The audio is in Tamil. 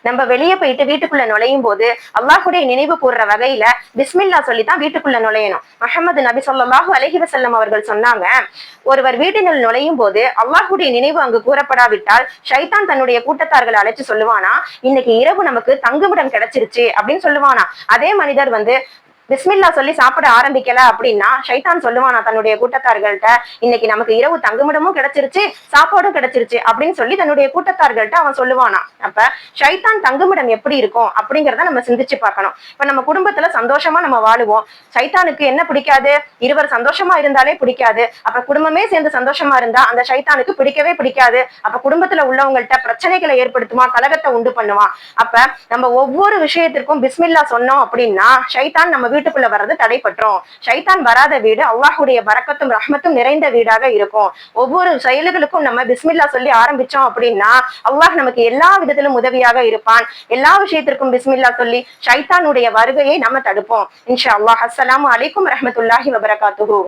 நம்ம வெளியே போயிட்டு வீட்டுக்குள்ள நுழையும் போது அல்லாஹுடைய நினைவு கூறுற வகையில பிஸ்மில்லா சொல்லித்தான் வீட்டுக்குள்ள நுழையணும். முஹம்மது நபி ஸல்லல்லாஹு அலைஹி வஸல்லம் அவர்கள் சொன்னாங்க, ஒருவர் வீட்டினுள் நுழையும் போது அல்லாஹுடைய நினைவு அங்கு கூறப்படாவிட்டால் ஷைத்தான் தன்னுடைய கூட்டத்தார்களை அழைச்சு சொல்லுவானா, இன்னைக்கு இரவு நமக்கு தங்குமிடம் கிடைச்சிருச்சு அப்படின்னு சொல்லுவானா. அதே மனிதர் பிஸ்மில்லா சொல்லி சாப்பிட ஆரம்பிக்கல அப்படின்னா ஷைத்தான் சொல்லுவானா தன்னுடைய கூட்டத்தார்கள்ட்ட, இன்னைக்கு நமக்கு இரவு தங்குமிடமும் கிடைச்சிருச்சு, சாப்பாடும் கிடைச்சிருச்சு அப்படின்னு சொல்லி தன்னுடைய கூட்டத்தார்கள்ட்ட அவன் சொல்லுவானா. அப்ப ஷைத்தான் தங்குமிடம் எப்படி இருக்கும் அப்படிங்கிறத நம்ம சிந்திச்சு பார்க்கணும். இப்ப நம்ம குடும்பத்துல சந்தோஷமா நம்ம வாழுவோம். ஷைத்தானுக்கு என்ன பிடிக்காது? இருவர் சந்தோஷமா இருந்தாலே பிடிக்காது. அப்ப குடும்பமே சேர்ந்து சந்தோஷமா இருந்தா அந்த ஷைத்தானுக்கு பிடிக்கவே பிடிக்காது. அப்ப குடும்பத்துல உள்ளவங்கள்ட்ட பிரச்சனைகளை ஏற்படுத்துமா, கலகத்தை உண்டு பண்ணுவான். அப்ப நம்ம ஒவ்வொரு விஷயத்திற்கும் பிஸ்மில்லா சொன்னோம் அப்படின்னா ஷைத்தான் நம்ம வீட்டுக்குள்ள வர்றது தடைப்பட்டுரும். ஷைத்தான் வராத வீடு அல்லாஹுடைய பரக்கத்தும் ரஹ்மத்தும் நிறைந்த வீடாக இருக்கும். ஒவ்வொரு செயல்களுக்கும் நம்ம பிஸ்மில்லா சொல்லி ஆரம்பிச்சோம் அப்படின்னா அல்லாஹ் நமக்கு எல்லா விதத்திலும் உதவியாக இருப்பான். எல்லா விஷயத்திற்கும் பிஸ்மில்லா சொல்லி ஷைத்தானுடைய வருகையை நம்ம தடுப்போம். இன்ஷா அல்லாஹ். அஸ்ஸலாமு அலைக்கும் வரஹ்மத்துல்லாஹி வபரகாத்துஹு.